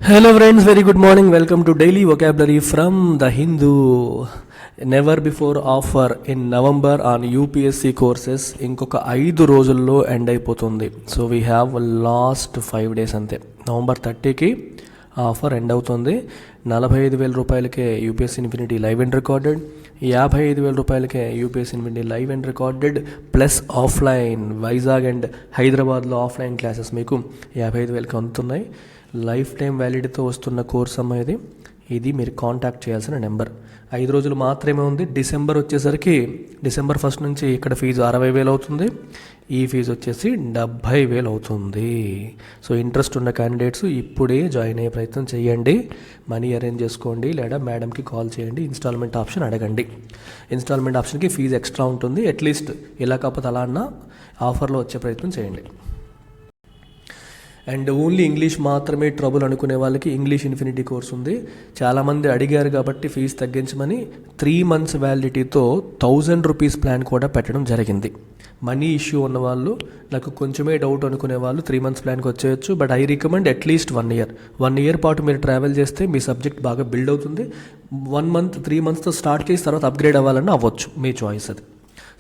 Hello friends, very good morning. Welcome to Daily Vocabulary from The Hindu. Never before offer in November on UPSC courses. ఇంకొక 5 రోజుల్లో end అయిపోతుంది. So we have lost 5 days అంతే. November 30కి offer end అవుతుంది. 45,000 రూపాయలకే UPSC infinity live and recorded, 55,000 రూపాయలకే UPSC infinity live and recorded plus offline Vizag and హైదరాబాద్లో offline classes మీకు 55,000కి అందుతున్నాయి. లైఫ్ టైం వ్యాలిడిటీతో వస్తున్న కోర్స్ అమ్మ ఇది మీరు కాంటాక్ట్ చేయాల్సిన నెంబర్. 5 రోజులు మాత్రమే ఉంది. డిసెంబర్ వచ్చేసరికి డిసెంబర్ 1 నుంచి ఇక్కడ ఫీజు 60,000 అవుతుంది, ఈ ఫీజు వచ్చేసి 70,000 అవుతుంది. సో ఇంట్రెస్ట్ ఉన్న క్యాండిడేట్స్ ఇప్పుడే జాయిన్ అయ్యే ప్రయత్నం చేయండి. మనీ అరేంజ్ చేసుకోండి లేదా మేడంకి కాల్ చేయండి. ఇన్స్టాల్మెంట్ ఆప్షన్ అడగండి. ఇన్స్టాల్మెంట్ ఆప్షన్కి ఫీజు ఎక్స్ట్రా ఉంటుంది. అట్లీస్ట్ ఇలా కాకపోతే అలా అన్న ఆఫర్లో వచ్చే ప్రయత్నం చేయండి. అండ్ ఓన్లీ ఇంగ్లీష్ మాత్రమే ట్రబుల్ అనుకునే వాళ్ళకి ఇంగ్లీష్ ఇన్ఫినిటీ కోర్స్ ఉంది. చాలామంది అడిగారు కాబట్టి ఫీజు తగ్గించమని 3 months వ్యాలిడిటీతో 1,000 రూపీస్ ప్లాన్ కూడా పెట్టడం జరిగింది. మనీ ఇష్యూ ఉన్న వాళ్ళు, నాకు కొంచెమే డౌట్ అనుకునే వాళ్ళు 3 months ప్లాన్కి వచ్చేయచ్చు. But I recommend at least 1 year పాటు మీరు ట్రావెల్ చేస్తే మీ సబ్జెక్ట్ బాగా బిల్డ్ అవుతుంది. 1 month 3 monthsతో స్టార్ట్ చేసి తర్వాత అప్గ్రేడ్ అవ్వాలన్నా అవ్వచ్చు, మీ చాయిస్ అది.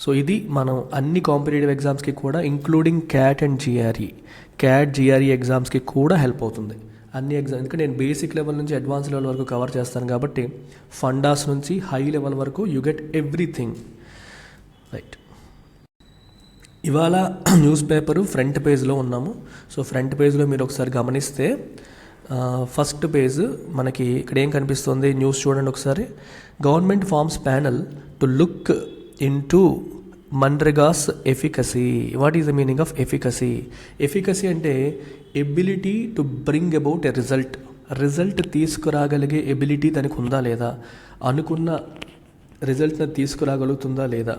సో ఇది మనం అన్ని కాంపిటేటివ్ ఎగ్జామ్స్కి కూడా ఇంక్లూడింగ్ క్యాట్ అండ్ జిఆర్ఈ ఎగ్జామ్స్కి కూడా హెల్ప్ అవుతుంది. అన్ని ఎగ్జామ్ ఎందుకంటే నేను బేసిక్ లెవెల్ నుంచి అడ్వాన్స్ లెవెల్ వరకు కవర్ చేస్తాను కాబట్టి ఫండాస్ నుంచి హై లెవెల్ వరకు యూ గెట్ ఎవ్రీథింగ్ రైట్. ఇవాళ న్యూస్ పేపరు ఫ్రంట్ పేజ్లో ఉన్నాము. సో ఫ్రంట్ పేజ్లో మీరు ఒకసారి గమనిస్తే ఫస్ట్ పేజ్ మనకి ఇక్కడ ఏం కనిపిస్తుంది, న్యూస్ చూడండి ఒకసారి. Government forms panel to look into Manrega's efficacy. What is the meaning of efficacy? Efficacy అంటే ability to bring about a result తీసుకురాగలిగే ఎబిలిటీ దానికి ఉందా లేదా, అనుకున్న రిజల్ట్ని తీసుకురాగలుగుతుందా లేదా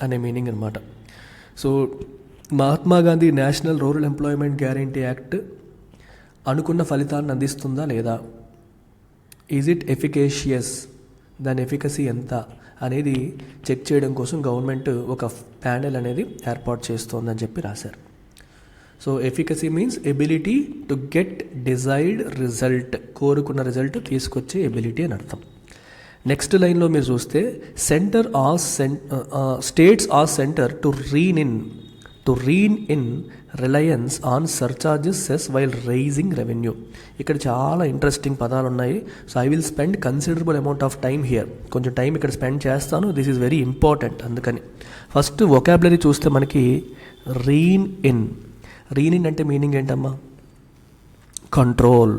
అనే మీనింగ్ అనమాట. So Mahatma Gandhi national rural employment guarantee act అనుకున్న ఫలితాన్ని అందిస్తుందా లేదా, ఈజ్ ఇట్ ఎఫికేషియస్, దాని ఎఫికసీ ఎంత అనేది చెక్ చేయడం కోసం గవర్నమెంట్ ఒక ప్యానెల్ అనేది ఏర్పాటు చేస్తోందని చెప్పి రాశారు. So efficacy means ability to get desired result, కోరుకున్న రిజల్ట్ తీసుకొచ్చే ఎబిలిటీ అని అర్థం. నెక్స్ట్ లైన్లో మీరు చూస్తే states or center to rein in reliance on surcharges cess while raising revenue. ఇక్కడ చాలా ఇంట్రెస్టింగ్ పదాలు ఉన్నాయి. So I will spend considerable amount of time here. కొంచెం టైం ఇక్కడ స్పెండ్ చేస్తాను. This is very important. అందుకని ఫస్ట్ వొకాబులరీ చూస్తే మనకి రీన్ ఇన్ అంటే మీనింగ్ ఏంటమ్మా, కంట్రోల్,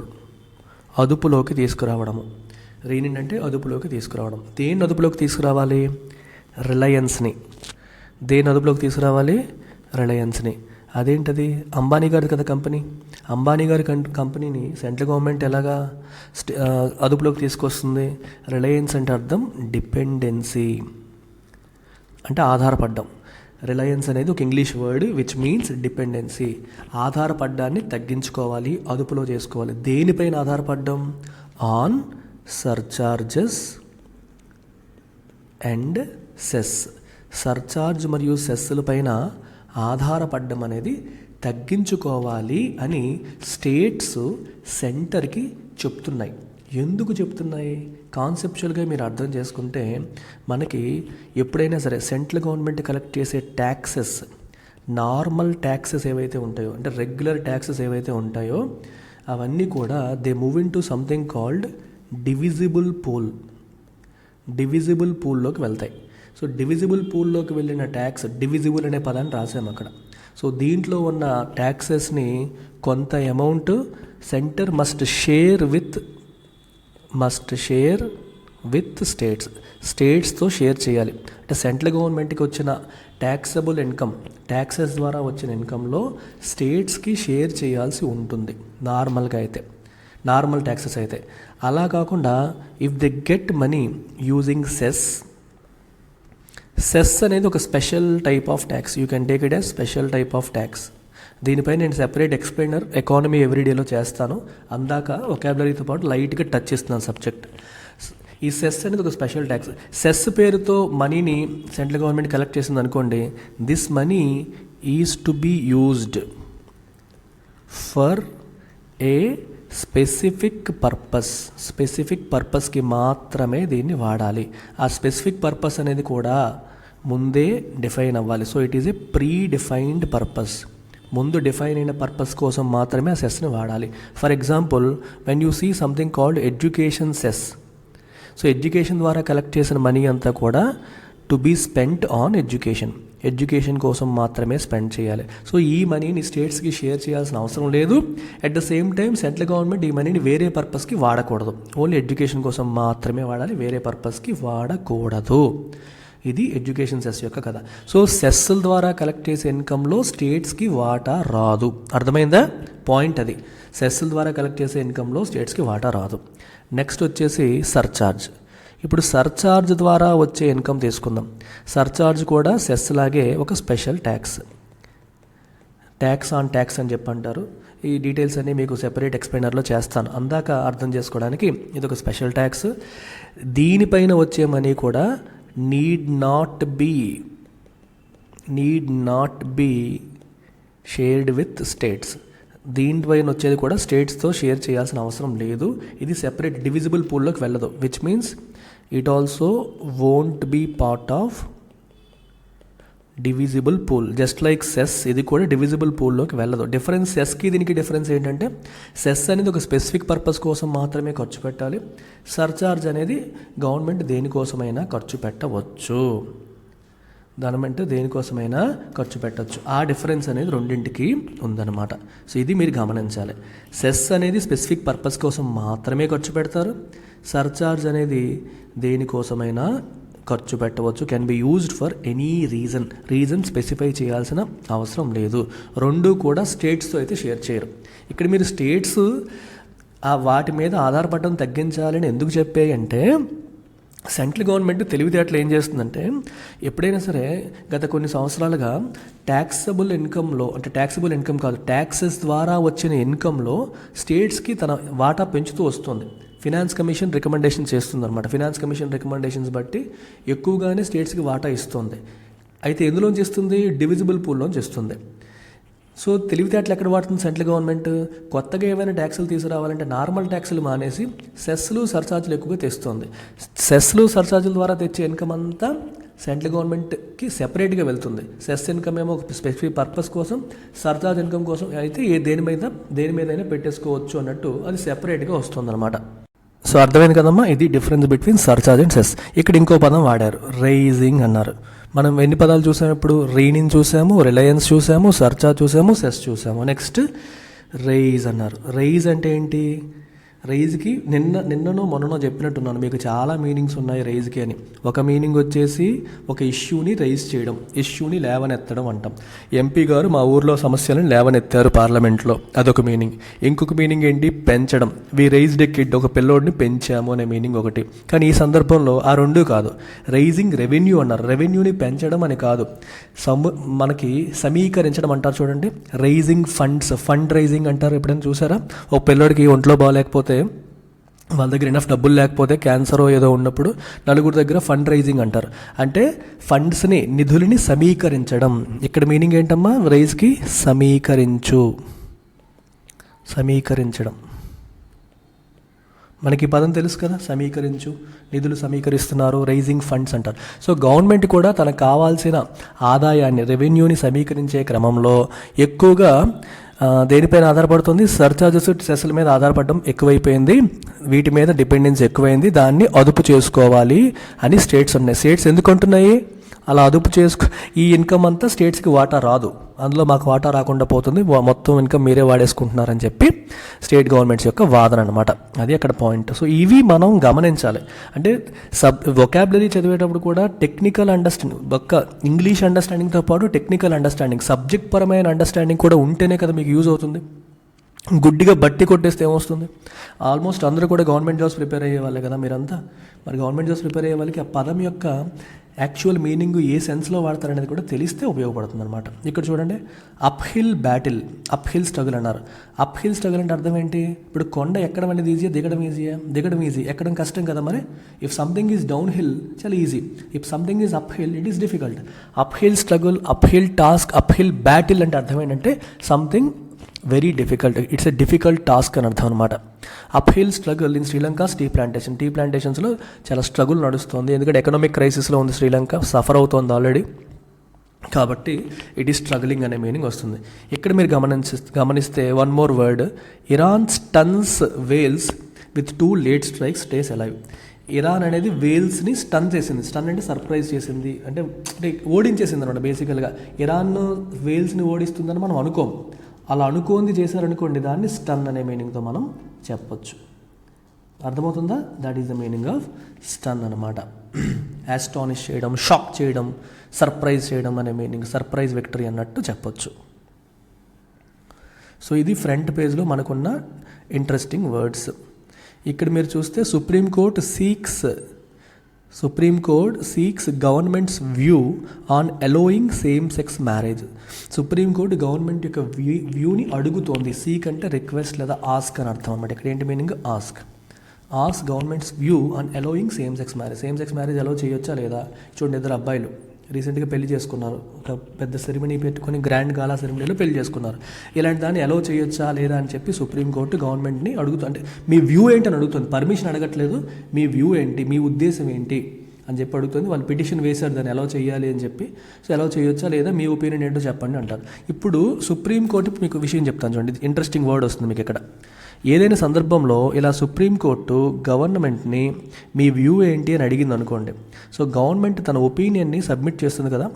అదుపులోకి తీసుకురావడము. రీన్ ఇన్ అంటే అదుపులోకి తీసుకురావడం. దేన్ని అదుపులోకి తీసుకురావాలి, రిలయన్స్ని. దేన్ని అదుపులోకి తీసుకురావాలి, రిలయన్స్ని. అదేంటది, అంబానీ గారి కదా కంపెనీ. అంబానీ గారి కంపెనీని సెంట్రల్ గవర్నమెంట్ ఎలాగా అదుపులోకి తీసుకొస్తుంది. రిలయన్స్ అంటే అర్థం డిపెండెన్సీ, అంటే ఆధారపడ్డం. రిలయన్స్ అనేది ఒక English word which means dependency. ఆధారపడ్డాన్ని తగ్గించుకోవాలి, అదుపులో చేసుకోవాలి. దేనిపైన ఆధారపడ్డం, on surcharges and cess. Surcharge మరియు సెస్ల పైన ఆధారపడ్డం అనేది తగ్గించుకోవాలి అని స్టేట్స్ సెంటర్కి చెప్తున్నాయి. ఎందుకు చెప్తున్నాయి, కాన్సెప్చువల్గా మీరు అర్థం చేసుకుంటే మనకి ఎప్పుడైనా సరే సెంట్రల్ గవర్నమెంట్ కలెక్ట్ చేసే ట్యాక్సెస్, నార్మల్ ట్యాక్సెస్ ఏవైతే ఉంటాయో, అంటే రెగ్యులర్ ట్యాక్సెస్ ఏవైతే ఉంటాయో అవన్నీ కూడా they move into something called divisible పూల్లోకి వెళ్తాయి. సో డివిజిబుల్ పూల్లోకి వెళ్ళిన ట్యాక్స్, డివిజిబుల్ అనే పదాన్ని రాసాము అక్కడ. సో దీంట్లో ఉన్న ట్యాక్సెస్ని కొంత amount centre must share with స్టేట్స్తో షేర్ చేయాలి. అంటే సెంట్రల్ గవర్నమెంట్కి వచ్చిన ట్యాక్సబుల్ ఇన్కమ్, ట్యాక్సెస్ ద్వారా వచ్చిన ఇన్కంలో స్టేట్స్కి షేర్ చేయాల్సి ఉంటుంది నార్మల్ ట్యాక్సెస్ అయితే. అలా కాకుండా if they get money using cess అనేది ఒక special type of tax. You can take it as special type of tax. దీనిపై నేను సెపరేట్ ఎక్స్ప్లెయినర్ ఎకానమీ ఎవ్రీడేలో చేస్తాను. అందాక వొకాబులరీతో పాటు లైట్గా టచ్ చేస్తున్నాను సబ్జెక్ట్. ఈ సెస్ అనేది ఒక స్పెషల్ ట్యాక్స్. సెస్ పేరుతో మనీని సెంట్రల్ గవర్నమెంట్ కలెక్ట్ చేసింది అనుకోండి, this money is to be used for a specific పర్పస్కి మాత్రమే దీన్ని వాడాలి. ఆ స్పెసిఫిక్ పర్పస్ అనేది కూడా ముందే డిఫైన్ అవ్వాలి. So it is a pre defined purpose. ముందు డిఫైన్ అయిన పర్పస్ కోసం మాత్రమే ఆ సెస్ని వాడాలి. For example, when you see something called education cess. So education ద్వారా కలెక్ట్ చేసిన మనీ అంతా కూడా to be spent on education కోసం మాత్రమే స్పెండ్ చేయాలి. సో ఈ మనీని స్టేట్స్కి షేర్ చేయాల్సిన అవసరం లేదు. At the same time central government ఈ మనీని వేరే పర్పస్కి వాడకూడదు. ఓన్లీ ఎడ్యుకేషన్ కోసం మాత్రమే వాడాలి, వేరే పర్పస్కి వాడకూడదు. ఇది ఎడ్యుకేషన్ సెస్ యొక్క కథ. సో సెస్ల ద్వారా కలెక్ట్ చేసే ఇన్కంలో స్టేట్స్కి వాటా రాదు. అర్థమైందా పాయింట్? అది సెస్ల ద్వారా కలెక్ట్ చేసే ఇన్కంలో స్టేట్స్కి వాటా రాదు. నెక్స్ట్ వచ్చేసి సర్చార్జ్. ఇప్పుడు సర్చార్జ్ ద్వారా వచ్చే ఇన్కమ్ తీసుకుందాం. సర్చార్జ్ కూడా సెస్ లాగే ఒక స్పెషల్ ట్యాక్స్ ఆన్ ట్యాక్స్ అని చెప్పంటారు. ఈ డీటెయిల్స్ అన్నీ మీకు సెపరేట్ ఎక్స్ప్లెయినర్లో చేస్తాను. అందాక అర్థం చేసుకోవడానికి ఇది ఒక స్పెషల్ ట్యాక్స్. దీనిపైన వచ్చే మనీ కూడా need not be shared with states. దీనిపైన వచ్చేది కూడా స్టేట్స్తో షేర్ చేయాల్సిన అవసరం లేదు. ఇది సెపరేట్ డివిజిబుల్ పూల్లోకి వెళ్ళదు. Which means it also won't be part of divisible pool. Just like cess, ఇది కూడా డివిజిబుల్ పూల్లోకి వెళ్ళదు. డిఫరెన్స్ సెస్కి దీనికి డిఫరెన్స్ ఏంటంటే, సెస్ అనేది ఒక స్పెసిఫిక్ పర్పస్ కోసం మాత్రమే ఖర్చు పెట్టాలి. సర్చార్జ్ అనేది గవర్నమెంట్ దేనికోసమైనా ఖర్చు పెట్టవచ్చు. దేనికోసమైనా ఖర్చు పెట్టవచ్చు. ఆ డిఫరెన్స్ అనేది రెండింటికి ఉందన్నమాట. సో ఇది మీరు గమనించాలి. సెస్ అనేది స్పెసిఫిక్ పర్పస్ కోసం మాత్రమే ఖర్చు పెడతారు. సర్చార్జ్ అనేది దేనికోసమైనా ఖర్చు పెట్టవచ్చు. Can be used for any reason specify చేయాల్సిన అవసరం లేదు. రెండు కూడా స్టేట్స్తో అయితే షేర్ చేయరు. ఇక్కడ మీరు స్టేట్స్ వాటి మీద ఆధారపడడం తగ్గించాలని ఎందుకు చెప్పాయి అంటే, సెంట్రల్ గవర్నమెంట్ తెలివితేటలు ఏం చేస్తుందంటే, ఎప్పుడైనా సరే గత కొన్ని సంవత్సరాలుగా ట్యాక్సబుల్ ఇన్కమ్ కాదు, ట్యాక్సెస్ ద్వారా వచ్చిన ఇన్కంలో స్టేట్స్కి తన వాటా పెంచుతూ వస్తుంది. ఫినాన్స్ కమిషన్ రికమెండేషన్ చేస్తుంది అనమాట. ఫినాన్స్ కమిషన్ రికమెండేషన్స్ బట్టి ఎక్కువగానే స్టేట్స్కి వాటా ఇస్తుంది. అయితే ఎందులోంచి ఇస్తుంది? డివిజిబుల్ పూల్లోంచి ఇస్తుంది. సో తెలివితేటలు ఎక్కడ వాడుతుంది సెంట్రల్ గవర్నమెంట్? కొత్తగా ఏమైనా ట్యాక్సులు తీసుకురావాలంటే నార్మల్ ట్యాక్సులు మానేసి సెస్లు సర్చార్జులు ఎక్కువగా తెస్తుంది. సెస్లు సర్చార్జుల ద్వారా తెచ్చే ఇన్కమ్ అంతా సెంట్రల్ గవర్నమెంట్కి సెపరేట్గా వెళ్తుంది. సెస్ ఇన్కమ్ ఏమో ఒక స్పెసిఫిక్ పర్పస్ కోసం, సర్చార్జ్ ఇన్కమ్ కోసం అయితే దేని మీదైనా పెట్టేసుకోవచ్చు అన్నట్టు అది సెపరేట్గా వస్తుంది అనమాట. సో అర్థమైంది కదమ్మా, ఇది difference between surcharge and cess. ఇక్కడ ఇంకో పదం వాడారు, రైజింగ్ అన్నారు. మనం ఎన్ని పదాలు చూసాము ఇప్పుడు? రీనింగ్ చూసాము, రిలయన్స్ చూసాము, సర్చార్జ్ చూసాము, సెస్ చూసాము. నెక్స్ట్ రైజ్ అన్నారు. రైజ్ అంటే ఏంటి? రైజ్కి నిన్ననో మొన్ననో చెప్పినట్టున్నాను, మీకు చాలా మీనింగ్స్ ఉన్నాయి రైజ్కి అని. ఒక మీనింగ్ వచ్చేసి ఒక ఇష్యూని రైజ్ చేయడం, ఇష్యూని లేవనెత్తడం అంటాం. ఎంపీ గారు మా ఊర్లో సమస్యలను లేవనెత్తారు పార్లమెంట్లో, అదొక మీనింగ్. ఇంకొక మీనింగ్ ఏంటి? పెంచడం. వి రైజ్డ్ ఎ కిడ్, ఒక పిల్లోడిని పెంచాము అనే మీనింగ్ ఒకటి. కానీ ఈ సందర్భంలో ఆ రెండూ కాదు. రైజింగ్ రెవెన్యూ అన్నారు. రెవెన్యూని పెంచడం అని కాదు, మనకి సమీకరించడం అంటారు చూడండి. రైజింగ్ ఫండ్ రైజింగ్ అంటారు. ఎప్పుడైనా చూసారా? ఒక పిల్లోడికి ఒంట్లో బాగాలేకపోతే, వాళ్ళ దగ్గర ఎనఫ్ డబ్బులు లేకపోతే, క్యాన్సర్ ఏదో ఉన్నప్పుడు నలుగురు దగ్గర ఫండ్ రైజింగ్ అంటారు. అంటే ఫండ్స్ని, నిధులని సమీకరించడం. ఇక్కడ మీనింగ్ ఏంటమ్మా? రైజ్కి సమీకరించడం. మనకి ఈ పదం తెలుసు కదా, సమీకరించు, నిధులు సమీకరిస్తున్నారు, రైజింగ్ ఫండ్స్ అంటారు. సో గవర్నమెంట్ కూడా తనకు కావాల్సిన ఆదాయాన్ని, రెవెన్యూని సమీకరించే క్రమంలో ఎక్కువగా దేనిపైన ఆధారపడుతుంది? సర్చార్జెస్, సెస్ల మీద ఆధారపడడం ఎక్కువైపోయింది. వీటి మీద డిపెండెన్స్ ఎక్కువైంది. దాన్ని అదుపు చేసుకోవాలి అని స్టేట్స్ ఉన్నాయి. స్టేట్స్ ఎందుకు అంటున్నాయి అలా అదుపు ఈ ఇన్కమ్ అంతా స్టేట్స్కి వాటా రాదు, అందులో మాకు వాటా రాకుండా పోతుంది, మొత్తం ఇన్కమ్ మీరే వాడేసుకుంటున్నారని చెప్పి స్టేట్ గవర్నమెంట్స్ యొక్క వాదన అనమాట. అది అక్కడ పాయింట్. సో ఇవి మనం గమనించాలి. అంటే వొకాబులరీ చదివేటప్పుడు కూడా టెక్నికల్ అండర్స్టాండింగ్, ఒక్క ఇంగ్లీష్ అండర్స్టాండింగ్తో పాటు టెక్నికల్ అండర్స్టాండింగ్, సబ్జెక్ట్ పరమైన అండర్స్టాండింగ్ కూడా ఉంటేనే కదా మీకు యూజ్ అవుతుంది. గుడ్డిగా బట్టి కొట్టేస్తే ఏమొస్తుంది? ఆల్మోస్ట్ అందరూ కూడా గవర్నమెంట్ జాబ్స్ ప్రిపేర్ అయ్యే వాళ్ళే కదా మీరంతా. మరి గవర్నమెంట్ జాబ్స్ ప్రిపేర్ అయ్యే వాళ్ళకి ఆ పదం యొక్క యాక్చువల్ మీనింగ్ ఏ సెన్స్లో వాడతారనేది కూడా తెలిస్తే ఉపయోగపడుతుంది అనమాట. ఇక్కడ చూడండి, అప్ హిల్ స్ట్రగుల్ అన్నారు. అప్ హిల్ స్ట్రగుల్ అంటే అర్థం ఏంటి? ఇప్పుడు కొండ ఎక్కడం అనేది ఈజీయా, దిగడం ఈజీ, ఎక్కడం కష్టం కదా. మరి if something is downhill చాలా easy, if something is uphill it is difficult. Uphill struggle, uphill task, uphill battle అంటే అర్థం ఏంటంటే something very difficult, it's a difficult task అని అర్థం అనమాట. Uphill struggle in Sri Lanka tea ప్లాంటేషన్స్లో చాలా struggle నడుస్తుంది, ఎందుకంటే ఎకనామిక్ క్రైసిస్లో ఉంది శ్రీలంక, సఫర్ అవుతోంది ఆల్రెడీ, కాబట్టి ఇట్ ఈస్ స్ట్రగ్లింగ్ అనే మీనింగ్ వస్తుంది. ఇక్కడ మీరు గమనిస్తే one more word, Iran stuns Wales with 2 late strikes stays alive. Iran అనేది వేల్స్ని స్టన్ చేసింది. స్టన్ అంటే సర్ప్రైజ్ చేసింది, అంటే ఓడించేసింది అనమాట. బేసికల్గా ఇరాన్ వేల్స్ని ఓడిస్తుందని మనం అనుకోం, అలా అనుకోంది చేశారనుకోండి, దాన్ని స్టన్ అనే మీనింగ్తో మనం చెప్పొచ్చు. అర్థమవుతుందా? That is the meaning of stun అనమాట. యాస్టానిష్ చేయడం, షాక్ చేయడం, సర్ప్రైజ్ చేయడం అనే మీనింగ్, సర్ప్రైజ్ విక్టరీ అన్నట్టు చెప్పొచ్చు. సో ఇది ఫ్రంట్ పేజ్లో మనకున్న ఇంట్రెస్టింగ్ వర్డ్స్. ఇక్కడ మీరు చూస్తే supreme court seeks governments view on allowing same sex marriage. Supreme court government యొక్క వ్యూని అడుగుతోంది. సీక్ అంటే రిక్వెస్ట్ లేదా ఆస్క్ అని అర్థం అనమాట. ఇక్కడ ఏంటి meaning? Ask government's view on allowing same sex marriage allow చేయొచ్చా లేదా. చూడండి, 2 అబ్బాయిలు రీసెంట్గా పెళ్లి చేసుకున్నారు, ఒక పెద్ద సెరమనీ పెట్టుకొని గ్రాండ్ గాలా సెరమనీలో పెళ్లి చేసుకున్నారు. ఇలాంటి దాన్ని అలో చేయొచ్చా లేదా అని చెప్పి సుప్రీంకోర్టు గవర్నమెంట్ని అడుగుతుంది. అంటే మీ వ్యూ ఏంటని అడుగుతుంది, పర్మిషన్ అడగట్లేదు, మీ వ్యూ ఏంటి, మీ ఉద్దేశం ఏంటి అని చెప్పి అడుగుతుంది. వాళ్ళు పిటిషన్ వేశారు దాన్ని అలో చేయాలి అని చెప్పి. సో అలో చేయొచ్చా లేదా, మీ ఒపీనియన్ ఏంటో చెప్పండి అంటారు. ఇప్పుడు సుప్రీంకోర్టు మీకు విషయం చెప్తాను చూడండి, ఇంట్రెస్టింగ్ వర్డ్ వస్తుంది మీకు ఇక్కడ. ఏదైనా సందర్భంలో ఇలా సుప్రీంకోర్టు గవర్నమెంట్ని మీ వ్యూ ఏంటి అని అడిగింది అనుకోండి. సో గవర్నమెంట్ తన ఒపీనియన్ని సబ్మిట్ చేస్తుంది కదా,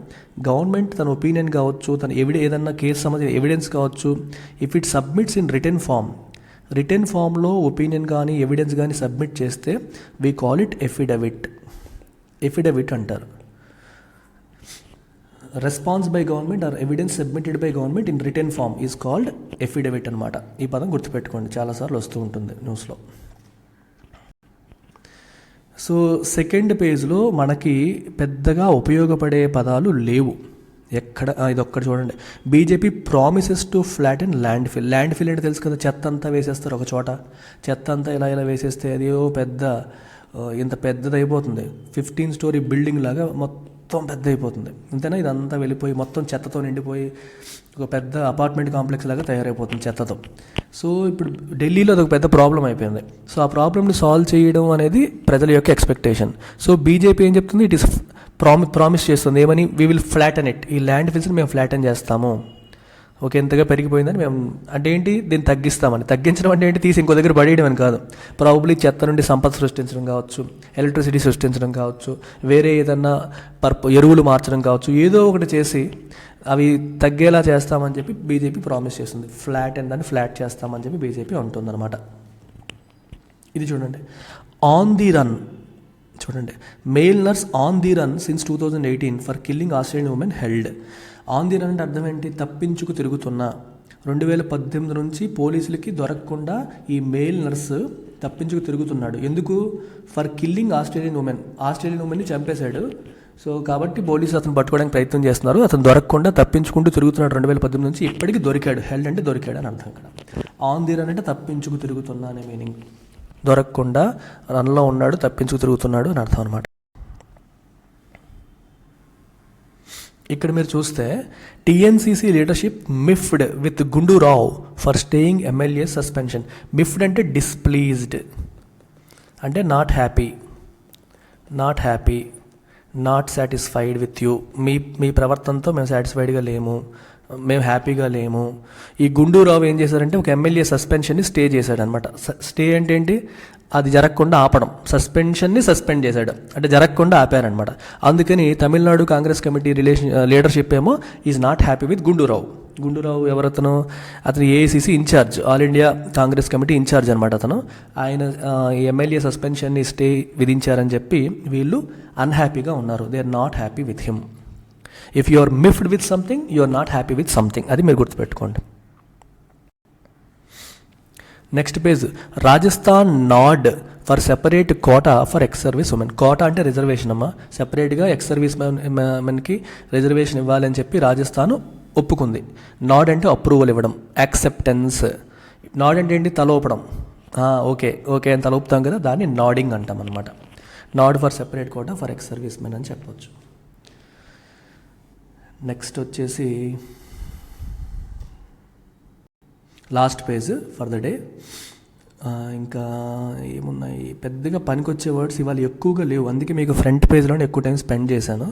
గవర్నమెంట్ తన ఒపీనియన్ కావచ్చు, తన ఏదన్నా కేసు సంబంధించిన ఎవిడెన్స్ కావచ్చు, if it submits in return ఫామ్లో ఒపీనియన్ కానీ ఎవిడెన్స్ కానీ సబ్మిట్ చేస్తే వీ కాల్ ఇట్ ఎఫిడవిట్ అంటారు. Response by government or evidence submitted by government in return form is called affidavit అనమాట. ఈ పదం గుర్తుపెట్టుకోండి, చాలాసార్లు వస్తూ ఉంటుంది న్యూస్లో. సో సెకండ్ పేజ్లో మనకి పెద్దగా ఉపయోగపడే పదాలు లేవు ఎక్కడ. ఇదొక్కటి చూడండి, BJP promises to flatten landfill అంటే తెలుసు కదా, చెత్త అంతా వేసేస్తారు ఒక చోట, చెత్త అంతా ఇలా వేసేస్తే అది పెద్ద ఇంత పెద్దది అయిపోతుంది, 15 స్టోరీ బిల్డింగ్ లాగా మొత్తం పెద్ద అయిపోతుంది అంతేనా. ఇదంతా వెళ్ళిపోయి మొత్తం చెత్తతో నిండిపోయి ఒక పెద్ద అపార్ట్మెంట్ కాంప్లెక్స్ లాగా తయారైపోతుంది చెత్తతో. సో ఇప్పుడు ఢిల్లీలో అదొక పెద్ద ప్రాబ్లం అయిపోయింది. సో ఆ ప్రాబ్లమ్ని సాల్వ్ చేయడం అనేది ప్రజల యొక్క ఎక్స్పెక్టేషన్. సో బీజేపీ ఏం చెప్తుంది, ఇట్ ఈస్ ప్రామిస్ చేస్తుంది ఏమని, వీ విల్ ఫ్లాటన్ ఇట్, ఈ ల్యాండ్ ఫిల్స్ని మేము ఫ్లాటన్ చేస్తాము. ఓకే, ఎంతగా పెరిగిపోయిందని మేము, అంటే ఏంటి, దీన్ని తగ్గించడం అంటే ఏంటి, తీసి ఇంకో దగ్గర పడేయడం అని కాదు. ప్రాబబ్లీ చెత్త నుండి సంపద సృష్టించడం కావచ్చు, ఎలక్ట్రిసిటీ సృష్టించడం కావచ్చు, వేరే ఏదన్నా ఎరువులు మార్చడం కావచ్చు, ఏదో ఒకటి చేసి అవి తగ్గేలా చేస్తామని చెప్పి బీజేపీ ప్రామిస్ చేస్తుంది. దాన్ని ఫ్లాట్ చేస్తామని చెప్పి బీజేపీ ఉంటుందన్నమాట. ఇది చూడండి, ఆన్ ది రన్ చూడండి, mail nurse on the run since 2018 for killing Australian women held. On the run అంటే అర్థం ఏంటి, తప్పించుకు తిరుగుతున్నా. 2018 నుంచి పోలీసులకి దొరకకుండా ఈ మెయిల్ నర్సు తప్పించుకు తిరుగుతున్నాడు. ఎందుకు? ఫర్ కిల్లింగ్ ఆస్ట్రేలియన్ ఉమెన్ని చంపేశాడు. సో కాబట్టి పోలీసులు అతను పట్టుకోవడానికి ప్రయత్నం చేస్తున్నారు. అతను దొరకకుండా తప్పించుకుంటూ తిరుగుతున్నాడు 2018 నుంచి, ఇప్పటికీ దొరికాడు. హెల్డ్ అంటే దొరికాడు అని అర్థం. ఇక్కడ ఆన్ ది రన్ అంటే తప్పించుకు తిరుగుతున్నా అనే మీనింగ్. దొరకకుండా రన్లో ఉన్నాడు, తప్పించుకు తిరుగుతున్నాడు అని అర్థం అనమాట. ఇక్కడ మీరు చూస్తే TNCC leadership miffed with Gundu Rao for staying MLA suspension. Miffed అంటే డిస్ప్లీజ్డ్, అంటే not happy, not satisfied with you, మీ ప్రవర్తనతో మేము సాటిస్ఫైడ్గా లేము, మేము హ్యాపీగా లేము. ఈ గుండూరావు ఏం చేశారంటే ఒక ఎమ్మెల్యే సస్పెన్షన్ని స్టే చేశాడు అనమాట. స్టే అంటే ఏంటి, అది జరగకుండా ఆపడం. సస్పెన్షన్ని సస్పెండ్ చేశాడు అంటే జరగకుండా ఆపారనమాట. అందుకని తమిళనాడు కాంగ్రెస్ కమిటీ లీడర్షిప్ ఏమో is not happy with Gundu Rao ఎవరతను, అతను AICC incharge, all India Congress committee incharge అనమాట అతను. ఆయన ఎమ్మెల్యే సస్పెన్షన్ని స్టే విధించారని చెప్పి వీళ్ళు అన్హ్యాపీగా ఉన్నారు. They are not happy with him. If you are miffed with something, you are not happy with something, అది మీరు గుర్తుపెట్టుకోండి. Next page, Rajasthan nod for separate quota for ex service women. Quota అంటే reservation అమ్మా, సెపరేట్గా ఎక్స్ సర్వీస్ మెన్కి రిజర్వేషన్ ఇవ్వాలని చెప్పి రాజస్థాన్ ఒప్పుకుంది. నాడ్ అంటే అప్రూవల్ ఇవ్వడం, యాక్సెప్టెన్స్. నాడ్ అంటే ఏంటి, తలోపడం. ఓకే అని తలోపుతాం కదా, దాన్ని నాడింగ్ అంటాం అనమాట. Nod for separate quota for ex service men అని చెప్పొచ్చు. నెక్స్ట్ వచ్చేసి last page for the day, ఇంకా ఏమున్నాయి, పెద్దగా పనికొచ్చే వర్డ్స్ ఇవాళ ఎక్కువగా లేవు, అందుకే మీకు ఫ్రంట్ పేజ్లోనే ఎక్కువ టైం స్పెండ్ చేశాను.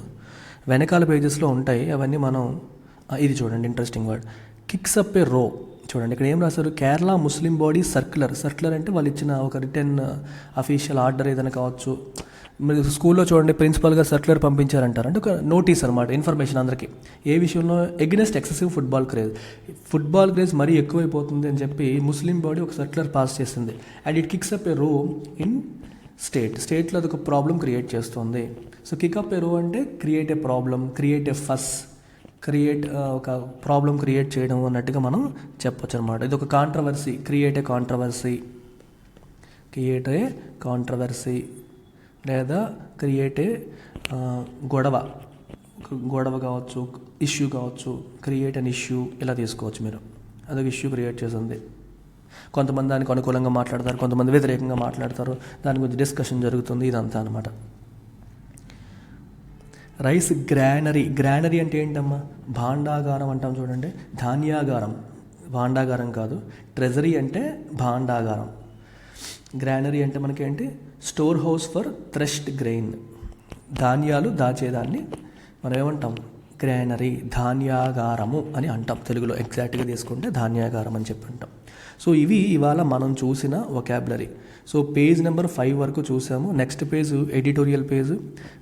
వెనకాల పేజెస్లో ఉంటాయి అవన్నీ మనం. ఇది చూడండి ఇంట్రెస్టింగ్ వర్డ్, కిక్స్ అప్ ఏ రో. చూడండి ఇక్కడ ఏం రాశారు, కేరళ ముస్లిం బాడీ సర్క్యులర్ అంటే వాళ్ళు ఇచ్చిన ఒక రిటర్న్ అఫీషియల్ ఆర్డర్ ఏదైనా కావచ్చు. మీరు స్కూల్లో చూడండి ప్రిన్సిపల్గా సర్క్యులర్ పంపించారంటారు, అంటే ఒక నోటీస్ అనమాట, ఇన్ఫర్మేషన్ అందరికీ. ఏ విషయంలో, ఎగ్నెస్ట్ ఎక్సెసివ్ ఫుట్బాల్ క్రేజ్ మరీ ఎక్కువైపోతుంది అని చెప్పి ముస్లిం బాడీ ఒక సర్క్యులర్ పాస్ చేసింది. అండ్ ఇట్ కిక్స్ అప్ ఏ రో ఇన్ స్టేట్లో అది ఒక ప్రాబ్లం క్రియేట్ చేస్తుంది. సో కిక్ అప్ ఏ రో అంటే create a problem, create a ఫస్, ఒక ప్రాబ్లం క్రియేట్ చేయడం అన్నట్టుగా మనం చెప్పొచ్చు అనమాట. ఇది ఒక కాంట్రవర్సీ, క్రియేట్ ఏ కాంట్రవర్సీ లేదా క్రియేట్ ఏ గొడవ కావచ్చు, ఇష్యూ కావచ్చు, క్రియేట్ అన్ ఇష్యూ ఇలా తీసుకోవచ్చు మీరు. అదొక ఇష్యూ క్రియేట్ చేసింది. కొంతమంది దానికి అనుకూలంగా మాట్లాడతారు, కొంతమంది వ్యతిరేకంగా మాట్లాడతారు, దాని గురించి డిస్కషన్ జరుగుతుంది, ఇదంతా అనమాట. రైస్ గ్రానరీ అంటే ఏంటమ్మా, భాండాగారం అంటాం చూడండి, భాండాగారం కాదు. ట్రెజరీ అంటే భాండాగారం. గ్రానరీ అంటే మనకేంటి, స్టోర్ హౌస్ ఫర్ థ్రెష్డ్ గ్రెయిన్, ధాన్యాలు దాచేదాన్ని మనం ఏమంటాం, గ్రానరీ, ధాన్యాగారము అని అంటాం తెలుగులో. ఎగ్జాక్ట్గా తీసుకుంటే ధాన్యాగారం అని చెప్పి అంటాం. సో ఇవి ఇవాళ మనం చూసిన వొకాబులరీ. సో పేజ్ నెంబర్ 5 వరకు చూసాము. నెక్స్ట్ పేజ్ ఎడిటోరియల్ పేజ్,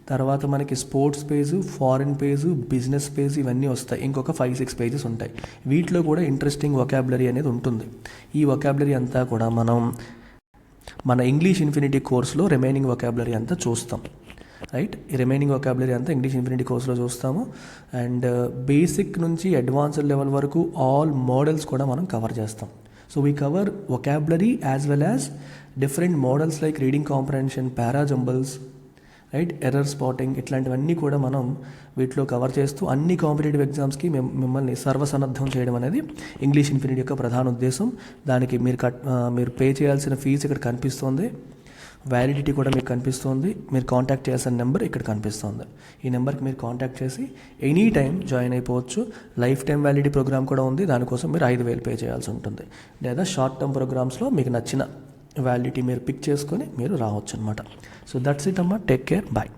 తర్వాత మనకి sports page, foreign page, business page, ఇవన్నీ వస్తాయి. ఇంకొక 5-6 పేజెస్ ఉంటాయి. వీటిలో కూడా ఇంట్రెస్టింగ్ వొకాబులరీ అనేది ఉంటుంది. ఈ వొకాబులరీ అంతా కూడా మనం మన ఇంగ్లీష్ ఇన్ఫినిటీ కోర్స్లో రిమైనింగ్ వొకాబులరీ అంతా చూస్తాం. రైట్, ఈ రిమైనింగ్ వొకాబులరీ అంతా ఇంగ్లీష్ ఇన్ఫినిటీ కోర్స్లో చూస్తాము. అండ్ బేసిక్ నుంచి అడ్వాన్స్డ్ లెవెల్ వరకు ఆల్ మోడల్స్ కూడా మనం కవర్ చేస్తాం. So we cover vocabulary as well as different models like reading comprehension, parajumbles, right, error spotting, ఇట్లాంటివన్నీ కూడా మనం వీటిలో కవర్ చేస్తూ అన్ని కాంపిటేటివ్ ఎగ్జామ్స్కి మిమ్మల్ని సర్వసన్నద్ధం చేయడం అనేది ఇంగ్లీష్ ఇన్ఫినిటీ యొక్క ప్రధాన ఉద్దేశం. దానికి మీరు పే చేయాల్సిన ఫీజు ఇక్కడ కనిపిస్తుంది, వ్యాలిడిటీ కూడా మీకు కనిపిస్తుంది, మీరు కాంటాక్ట్ చేయాల్సిన నెంబర్ ఇక్కడ కనిపిస్తుంది. ఈ నెంబర్కి మీరు కాంటాక్ట్ చేసి ఎనీ టైం జాయిన్ అయిపోవచ్చు. లైఫ్ టైం వ్యాలిడిటీ ప్రోగ్రామ్ కూడా ఉంది, దానికోసం మీరు 5,000 పే చేయాల్సి ఉంటుంది. లేదా షార్ట్ టర్మ్ ప్రోగ్రామ్స్లో మీకు నచ్చిన వ్యాలిడిటీ మీరు పిక్ చేసుకొని మీరు రావచ్చు అనమాట. సో దట్స్ ఇట్ అమ్మా, టేక్ కేర్, బాయ్.